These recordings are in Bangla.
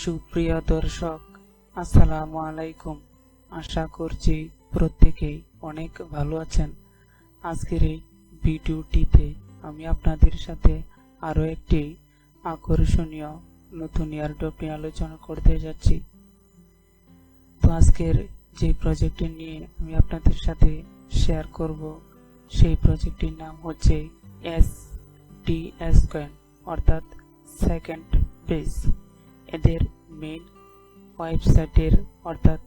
সুপ্রিয় দর্শক, আসসালামু আলাইকুম। আশা করছি প্রত্যেকেই অনেক ভালো আছেন। আজকের এই ভিডিওটিতে আমি আপনাদের সাথে আরো একটি আকর্ষণীয় নতুন এয়ারড্রপ নিয়ে আলোচনা করতে যাচ্ছি। তো আজকের যে প্রজেক্টটি নিয়ে আমি আপনাদের সাথে শেয়ার করব, সেই প্রজেক্টটির নাম হচ্ছে SDS কয়েন, অর্থাৎ সেকেন্ড স্পেস। এদের মেইন ওয়েবসাইটের অর্থাৎ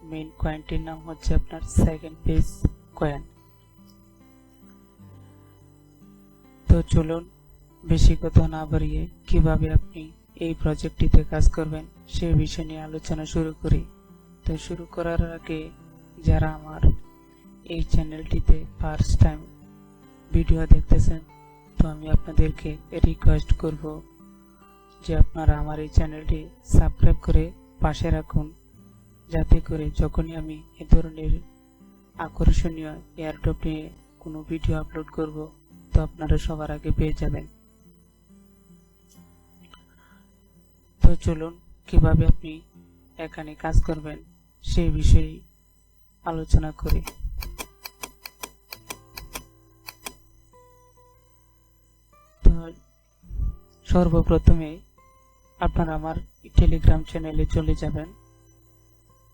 মেইন কয়েনটির নাম হচ্ছে আপনার সেকেন্ড স্পেস কয়েন। তো চলুন বেশি কথা না বাড়িয়ে কিভাবে আপনি এই প্রজেক্টটিতে কাজ করবেন সেই বিষয় নিয়ে আলোচনা শুরু করি। তো শুরু করার আগে যারা আমার এই চ্যানেলটিতে ফার্স্ট টাইম ভিডিও দেখতেছেন, তো আমি আপনাদেরকে রিকোয়েস্ট করব যে আপনারা আমার এই চ্যানেলটি সাবস্ক্রাইব করে পাশে রাখুন, যাতে করে যখনই আমি এ ধরনের আকর্ষণীয় এয়ারড্রপ নিয়ে কোনো ভিডিও আপলোড করব, তো আপনারা সবার আগে পেয়ে যাবেন। তো চলুন কিভাবে আপনি এখানে কাজ করবেন সেই বিষয়ে আলোচনা করি। তো সর্বপ্রথমে আপনারা আমার টেলিগ্রাম চ্যানেলে চলে যাবেন।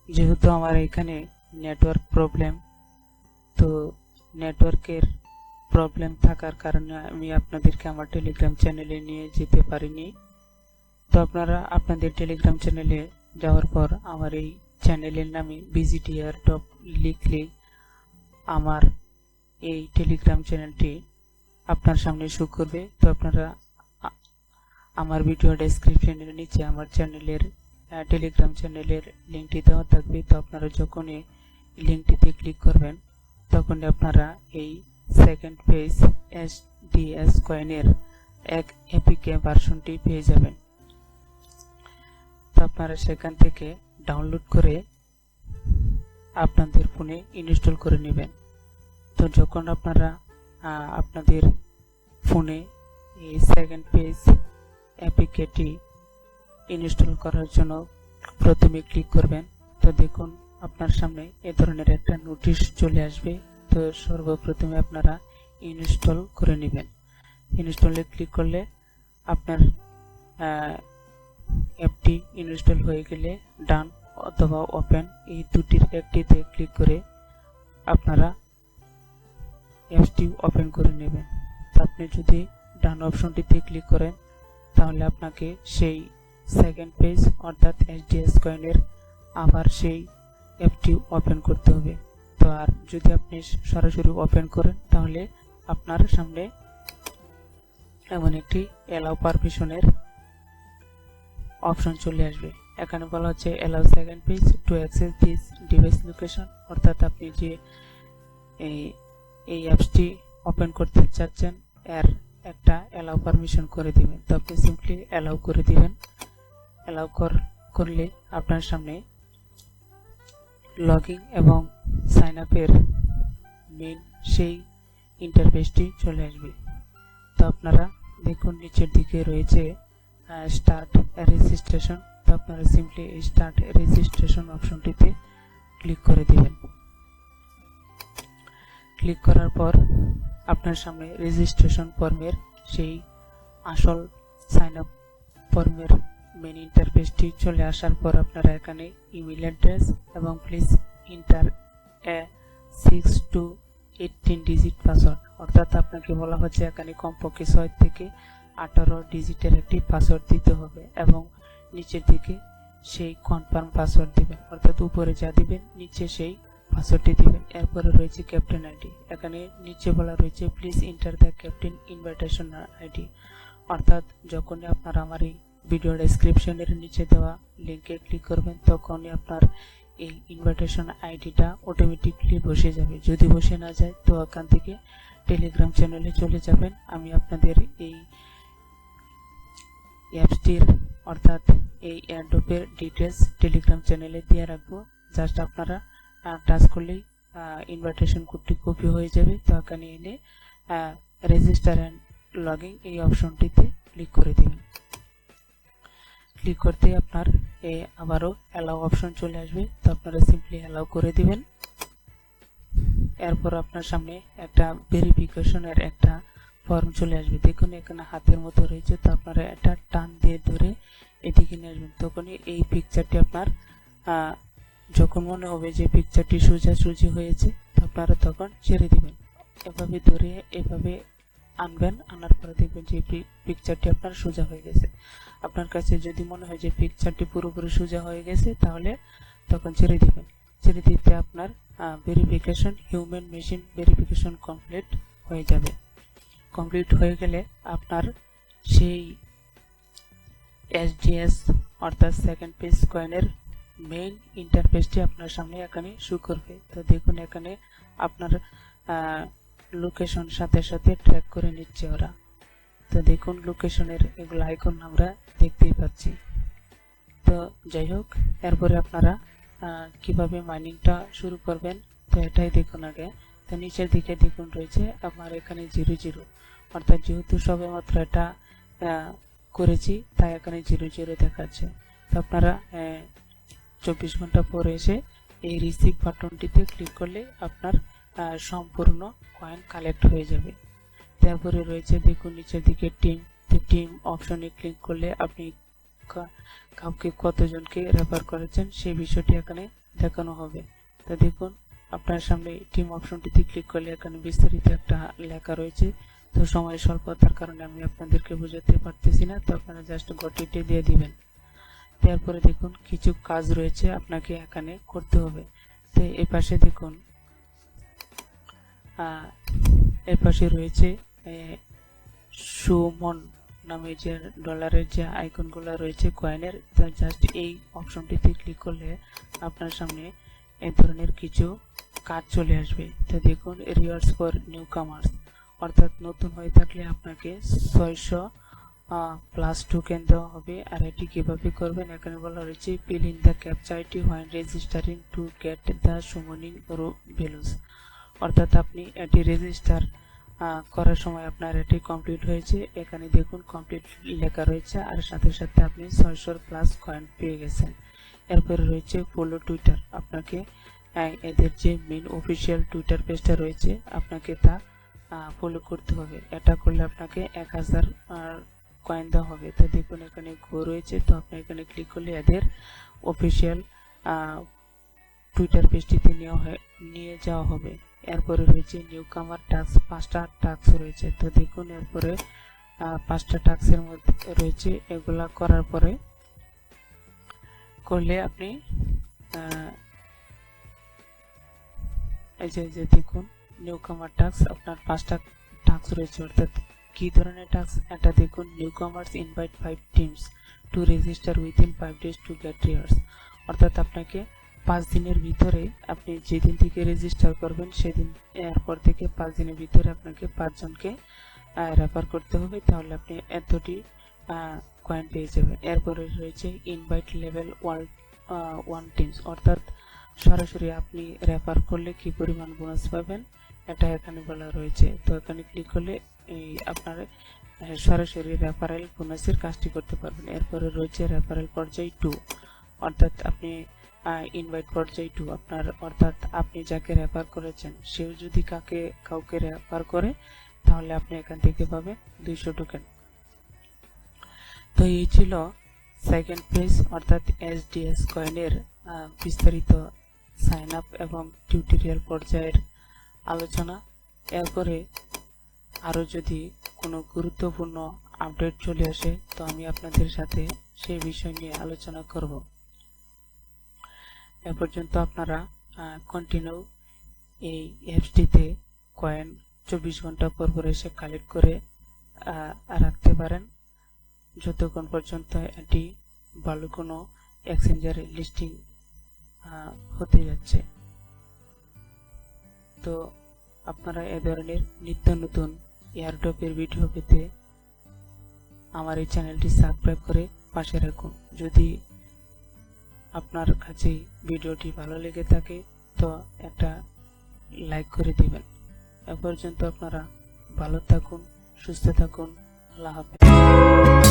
যেহেতু আমার এখানে নেটওয়ার্ক প্রবলেম, তো নেটওয়ার্কের প্রবলেম থাকার কারণে আমি আপনাদেরকে আমার টেলিগ্রাম চ্যানেলে নিয়ে যেতে পারিনি। তো আপনারা আপনাদের টেলিগ্রাম চ্যানেলে যাওয়ার পর আমার এই চ্যানেলের নামে ভিজিট এয়ারড্রপ লিখলেই আমার এই টেলিগ্রাম চ্যানেলটি আপনার সামনে শো করবে। তো আপনারা আমার ভিডিও ডেসক্রিপশনের নিচে আমার চ্যানেলের টেলিগ্রাম চ্যানেলের লিঙ্কটি দেওয়া থাকবে। তো আপনারা যখনই লিঙ্কটিতে ক্লিক করবেন, তখনই আপনারা এই সেকেন্ড পেজ SDS কয়েনের এক এপিকে ভার্সনটি পেয়ে যাবেন। তো আপনারা সেখান থেকে ডাউনলোড করে আপনাদের ফোনে ইনস্টল করে নেবেন। তো যখন আপনারা আপনাদের ফোনে এই সেকেন্ড পেজ অ্যাপ্লিকেশনটি ইনস্টল করার জন্য প্রথমে ক্লিক করবেন, তো দেখুন আপনার সামনে এ ধরনের একটা নোটিশ চলে আসবে। তো সর্বপ্রথমে আপনারা ইনস্টল করে নেবেন। ইনস্টলে ক্লিক করলে আপনার অ্যাপটি ইনস্টল হয়ে গেলে ডান অথবা ওপেন এই দুটির একটিতে ক্লিক করে আপনারা অ্যাপটি ওপেন করে নেবেন। তো আপনি যদি ডান অপশনটিতে ক্লিক করেন, তাহলে আপনাকে সেই সেকেন্ড পেজ অর্থাৎ SDS কয়েনের আবার সেই অ্যাপটি ওপেন করতে হবে। তো আর যদি আপনি সরাসরি ওপেন করেন, তাহলে আপনার সামনে এমন একটি অ্যালাউ পারমিশনের অপশন চলে আসবে। এখানে বলা হচ্ছে allow second page to access this device location, অর্থাৎ আপনি যে এই অ্যাপসটি ওপেন করতে চাচ্ছেন এর একটা অ্যালাউ পারমিশন করে দিবেন। তো আপনি সিম্পলি অ্যালাউ করে দিবেন। অ্যালাউ করলে আপনার সামনে লগইন এবং সাইন আপের মেইন সেই ইন্টারফেসটি চলে আসবে। তো আপনারা দেখুন নিচের দিকে রয়েছে স্টার্ট রেজিস্ট্রেশন। তো আপনারা সিম্পলি এই স্টার্ট রেজিস্ট্রেশন অপশনটিতে ক্লিক করে দিবেন। ক্লিক করার পর আপনার সামনে রেজিস্ট্রেশন ফর্মের সেই আসল সাইন আপ ফর্মের মেন ইন্টারফেসটি চলে আসার পর আপনারা এখানে ইমেল অ্যাড্রেস এবং please inter A 6 to 18 digit password, অর্থাৎ আপনাকে বলা হচ্ছে এখানে কমপক্ষে 6 থেকে 18 ডিজিটের একটি পাসওয়ার্ড দিতে হবে এবং নিচের দিকে সেই কনফার্ম পাসওয়ার্ড দিবেন, অর্থাৎ উপরে যা দিবেন নিচে সেই পাসওয়ার্ডটি দিবেন। এরপরে রয়েছে ক্যাপ্টেন আইডি। এখানে নিচে বলা রয়েছে please enter the captain invitation ID, অর্থাৎ যখনই আপনারা আমার এই ভিডিও ডেসক্রিপশনের নিচে দেওয়া লিঙ্কে ক্লিক করবেন, তখনই আপনার এই ইনভাইটেশন আইডিটা অটোমেটিকলি বসে যাবে। যদি বসে না যায়, তো এখান থেকে টেলিগ্রাম চ্যানেলে চলে যাবেন। আমি আপনাদের এই অ্যাপসটির অর্থাৎ এই এয়ারড্রপের ডিটেলস টেলিগ্রাম চ্যানেলে দিয়ে রাখবো। জাস্ট আপনারা টাচ করলেই ইনভাইটেশন কোডটি কপি হয়ে যাবে। তো এখানে এনে রেজিস্টার অ্যান্ড লগইন এই অপশনটিতে ক্লিক করে দিবেন। ক্লিক করতে আপনার আবারও অ্যালাউ অপশন চলে আসবে, তো আপনারা সিম্পলি অ্যালাউ করে দিবেন। এরপর আপনার সামনে একটা ভেরিফিকেশনের একটা ফর্ম চলে আসবে। দেখুন এখানে হাতের মতো রয়েছে, তো আপনারা এটা টান দিয়ে ধরে এদিকে নিয়ে আসবেন। তখনই এই পিকচারটি আপনার যখন মনে হবে যে পিকচারটি সোজাসুজি হয়েছে, তো আপনারা তখন ছেড়ে দিবেন। এভাবে ধরে এভাবে আনবেন, আনার পরে দেখবেন যে পিকচারটি আপনার সোজা হয়ে গেছে। আপনার কাছে যদি মনে হয় যে পিকচারটি পুরোপুরি সোজা হয়ে গেছে, তাহলে তখন ছেড়ে দিবেন। ছেড়ে দিতে আপনার verification, human machine verification complete হয়ে যাবে। কমপ্লিট হয়ে গেলে আপনার সেই SDS অর্থাৎ সেকেন্ড স্পেস কয়েনের মেইন ইন্টারফেসটি আপনার সামনে এখানে শো করবে। তো দেখুন এখানে আপনার লোকেশন সাথে সাথে ট্র্যাক করে নিচ্ছে ওরা। তো দেখুন লোকেশনের এগুলো আইকন আমরা দেখতেই পাচ্ছি। তো যাই হোক, এরপরে আপনারা কিভাবে মাইনিংটা শুরু করবেন, তো এটাই দেখুন আগে। তো নিচের দিকে দেখুন রয়েছে আমার এখানে 00, অর্থাৎ যেহেতু সবেমাত্র এটা করেছি তাই এখানে 00 দেখাচ্ছে। তো আপনারা 24 ঘন্টা পরে এসে এই রিসিভ বাটনটিতে ক্লিক করলে আপনার সম্পূর্ণ কয়েন কালেক্ট হয়ে যাবে। তারপরে রয়েছে দেখুন নিচের দিকে টিম অপশনে ক্লিক করলে আপনি কাউকে কতজনকে রেফার করেছেন সেই বিষয়টি এখানে দেখানো হবে। তো দেখুন আপনার সামনে টিম অপশনটিতে ক্লিক করলে এখানে বিস্তারিত একটা লেখা রয়েছে। তো সময় স্বল্পতার কারণে আমি আপনাদেরকে বোঝাতে পারতেছি না, তো আপনারা জাস্ট গটিতে দিয়ে দিবেন। তারপরে দেখুন কিছু কাজ রয়েছে আপনাকে এখানে করতে হবে। তো এই পাশে দেখুন এর পাশে রয়েছে সুমন নামে যে ডলারের যে আইকনগুলো রয়েছে কয়েনের, তা জাস্ট এই অপশনটিতে ক্লিক করলে আপনার সামনে এই ধরনের কিছু কাজ চলে আসবে। তো দেখুন রিওয়ার্ডস ফর নিউ কামার্স, অর্থাৎ নতুন হয়ে থাকলে আপনাকে 600 প্লাস টোকেন দেওয়া হবে। আর এটি কিভাবে করবেন এখানে বলা রয়েছে fill in the captcha ID when registering to get the summoning values, অর্থাৎ আপনি এটি রেজিস্টার করার সময় আপনার এটি কমপ্লিট হয়েছে, এখানে দেখুন কমপ্লিট লেখা রয়েছে, আর সাথে সাথে আপনি 600 প্লাস কয়েন পেয়ে গেছেন। এরপরে রয়েছে ফলো টুইটার, আপনাকে এদের যে মেন অফিসিয়াল টুইটার পেজটা রয়েছে আপনাকে তা ফলো করতে হবে। এটা করলে আপনাকে 1000 কয়েন দেওয়া হবে। তো দেখুন এখানে গো রয়েছে, তো আপনি এখানে ক্লিক করলে এদের অফিসিয়াল টুইটার পেজটিতে নিয়ে যাওয়া হবে। এরপরে রয়েছে নিউ কামার টাস্ক, 5টা টাস্ক রয়েছে। তো দেখুন এরপরে 5টা টাস্কের মধ্যে রয়েছে, এগুলা করার পরে করলে আপনি এই যে দেখুন নিউ কামার টাস্ক, আপনার 5টা টাস্ক রয়েছে। অর্থাৎ কি ধরনের টাস্ক এটা দেখুন, new কামার্স invite 5 teams to register within 5 days to get rewards, অর্থাৎ আপনাকে 5 দিনের ভিতরে আপনি যেদিন থেকে রেজিস্টার করবেন সেদিন এরপর থেকে 5 দিনের ভিতরে আপনাকে 5 জনকে রেফার করতে হবে, তাহলে আপনি এতটি কয়েন পেয়ে যাবেন। এরপরে রয়েছে ইনভাইট লেভেল 1 টিমস, অর্থাৎ সরাসরি আপনি রেফার করলে কি পরিমাণ বোনাস পাবেন এটা এখানে বলা রয়েছে। তো এখানে ক্লিক করলে আপনার সরাসরি রেফারেল বোনাসের কাজটি করতে পারবেন। এরপরে রয়েছে রেফারেল পর্যায় 2, অর্থাৎ আপনি ইনভাইট পর্যায় 2 আপনার, অর্থাৎ আপনি যাকে রেফার করেছেন সেও যদি কাউকে রেফার করে তাহলে আপনি এখান থেকে পাবেন 200 টোকেন। তো এই ছিল সেকেন্ড স্পেস অর্থাৎ SDS কয়েনের বিস্তারিত সাইন আপ এবং টিউটোরিয়াল পর্যায়ের আলোচনা। এরপরে আরও যদি কোনো গুরুত্বপূর্ণ আপডেট চলে আসে তো আমি আপনাদের সাথে সেই বিষয় নিয়ে আলোচনা করব। এ পর্যন্ত আপনারা কন্টিনিউ এই অ্যাপসটিতে কয়েন 24 ঘন্টা পর পর এসে কালেক্ট করে রাখতে পারেন, যতক্ষণ পর্যন্ত এটি ভালো কোনো এক্সচেঞ্জারে লিস্টিং হতে যাচ্ছে। তো আপনারা এ ধরনের নিত্য নতুন এয়ারড্রপের ভিডিও পেতে আমার এই চ্যানেলটি সাবস্ক্রাইব করে পাশে রাখুন। যদি আপনার কাছে ভিডিওটি ভালো লেগে থাকে তো একটা লাইক করে দিবেন। এ পর্যন্ত আপনারা ভালো থাকুন, সুস্থ থাকুন, আল্লাহ হাফেজ।